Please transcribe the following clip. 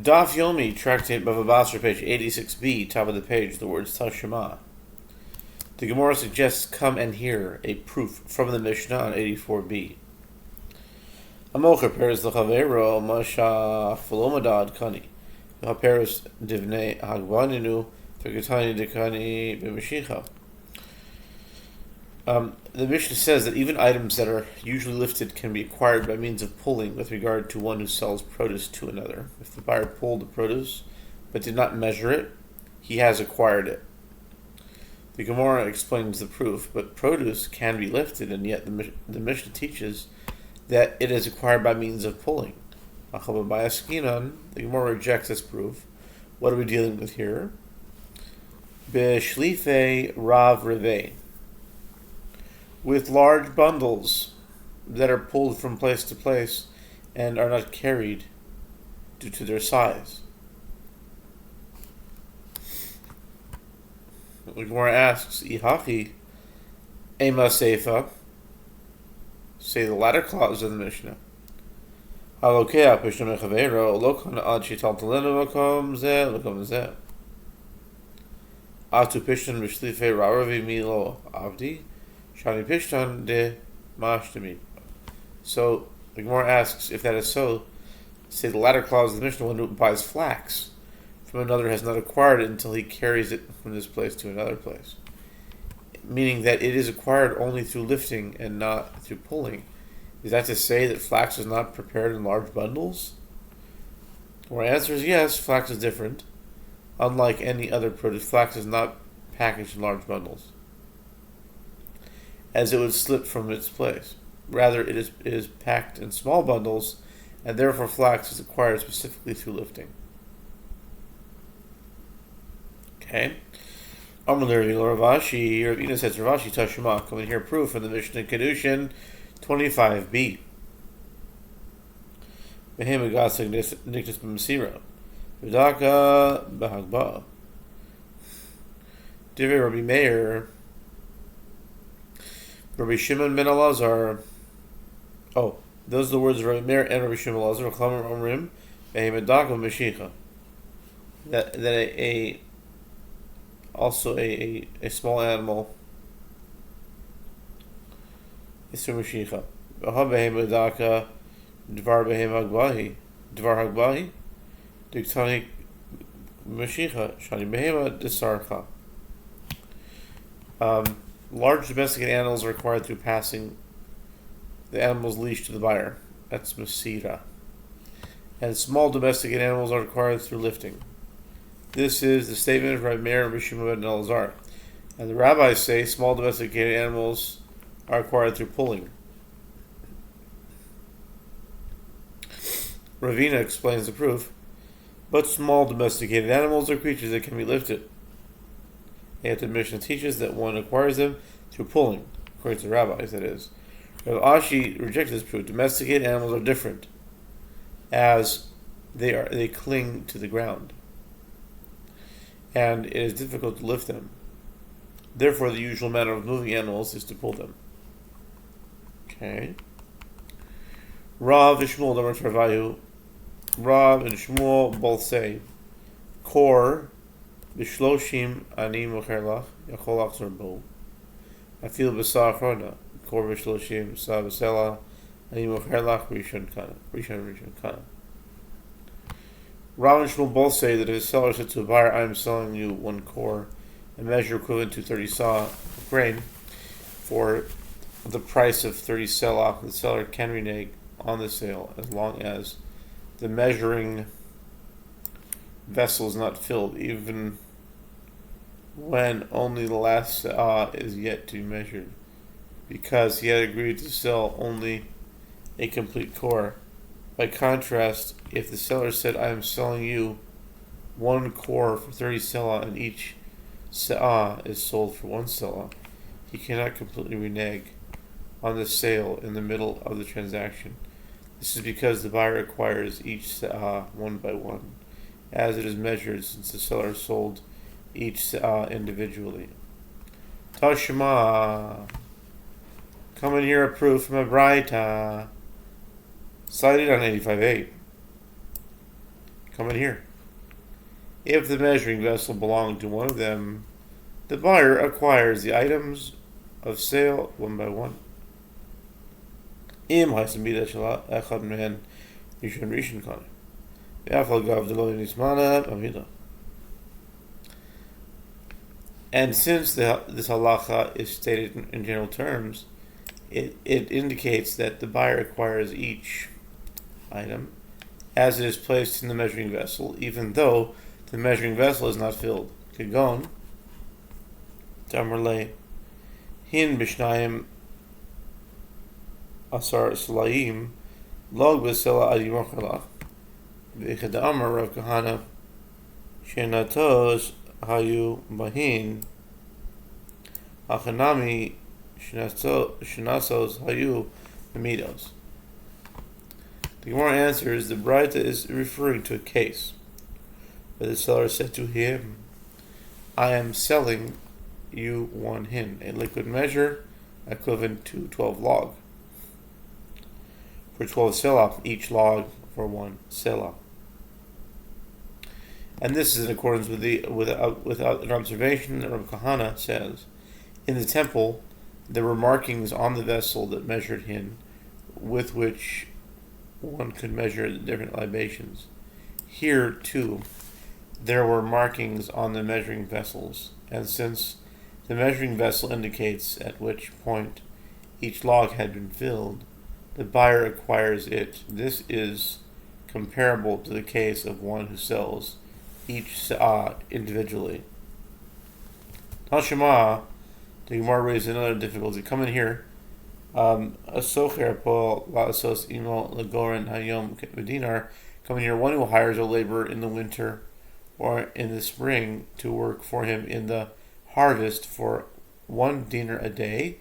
Daf Yomi, tractate Bava Batra, page 86b, top of the page, the words Tashema. The Gemara suggests come and hear a proof from the Mishnah on 84b. Amocher peres l'chavero masha falomadad kani. Peres divnei hagvaninu v'gatani dekani b'mashicha. The Mishnah says that even items that are usually lifted can be acquired by means of pulling with regard to one who sells produce to another. If the buyer pulled the produce but did not measure it, he has acquired it. The Gemara explains the proof, but produce can be lifted, and yet the Mishnah teaches that it is acquired by means of pulling. The Gemara rejects this proof. What are we dealing with here? B'shlife rav revei, with large bundles that are pulled from place to place and are not carried due to their size. The Gemara asks, Ihachi ema seifa, say the latter clause of the Mishnah. Halokea pishna mechaveiro lokon ad shital talenu makom zeh makom zeh. Atu pishna b'shlife raravi milo avdi. Shani Pishtan de Mashtami. So the Gemara asks, if that is so, say the latter clause of the Mishnah, one who buys flax from another has not acquired it until he carries it from this place to another place. Meaning that it is acquired only through lifting and not through pulling. Is that to say that flax is not prepared in large bundles? Our answer is yes, flax is different. Unlike any other produce, flax is not packaged in large bundles, as it would slip from its place. Rather, it is packed in small bundles, and therefore flax is acquired specifically through lifting. Okay. Amalur Ravashi, Ravina says Ravashi Tashima. Come and hear proof from the Mishnah Kedushin 25b. Behem Agasig Niktus B'Masira. V'daka B'Hagba. Divrei Rabbi Meir. Rabbi Shimon ben Elazar. Oh, those are the words of Rabbi Meir and Rabbi Shimon ben Elazar. Chlamar Omrim, Behemedaka Mashicha. That also a small animal is through Mashicha. Behemedaka Dvar Behem Hagbahi. Dvar Hagbahi. Diktani Mashicha. Shani Behema Desarcha. Large domesticated animals are acquired through passing the animal's leash to the buyer. That's Masira. And small domesticated animals are acquired through lifting. This is the statement of Rabbi Meir and Rabbi Shimon ben Elazar. And the rabbis say small domesticated animals are acquired through pulling. Ravina explains the proof. But small domesticated animals are creatures that can be lifted. Yet the Mishnah teaches that one acquires them through pulling, according to the rabbis, that is. Rav Ashi rejected this proof. Domesticated animals are different, as they cling to the ground, and it is difficult to lift them. Therefore, the usual manner of moving animals is to pull them. Okay. Rav Shmuel Damar Tarvayu. Rav and Shmuel both say, Kor Bishloshim ani mocher lach yachol achzor bo. Afil b'sar achrona. Kor b'shloshim sa b'sela ani mocher lach rishon kana. Rav and Shmuel both say that if a seller said to a buyer, I am selling you one kor, a measure equivalent to 30 sa of grain, for the price of 30 selah, the seller can renege on the sale as long as the measuring vessel is not filled, even when only the last se'ah is yet to be measured, because he had agreed to sell only a complete kor. By contrast, if the seller said, I am selling you one kor for 30 selah, and each se'ah is sold for one selah, he cannot completely renege on the sale in the middle of the transaction. This is because the buyer acquires each se'ah one by one, as it is measured, since the seller sold each se'ah individually. Tashma. Come and hear a proof from a Braita cited on 85.8. Come in here. If the measuring vessel belonged to one of them, the buyer acquires the items of sale one by one. Im haisambida shala echad men rishon rishon kane. Ve'afal gav delo nismana amida. And since this halacha is stated in general terms, it indicates that the buyer acquires each item as it is placed in the measuring vessel, even though the measuring vessel is not filled. Kegon, Tamarle, Hin Bishnayim Asar Slaim, Log Besela Adimochala, Vichadamar Rav Kahana, Shenatos Hayu Bahin, Achanami Shenasos Hayu Amidos. The Gemara answers, the Braita is referring to a case where the seller said to him, I am selling you one hin, a liquid measure equivalent to 12 log. For 12 selah, each log for one selah. And this is in accordance with an observation that Rav Kahana says, in the temple there were markings on the vessel that measured hin, with which one could measure the different libations. Here, too, there were markings on the measuring vessels, and since the measuring vessel indicates at which point each log had been filled, the buyer acquires it. This is comparable to the case of one who sells each sa'ah individually. Tashima, the Gemara raised another difficulty. Come in here. A Sofer po la'asos imo lagoren hayom dinar. Come in here. One who hires a laborer in the winter or in the spring to work for him in the harvest for 1 dinar a day.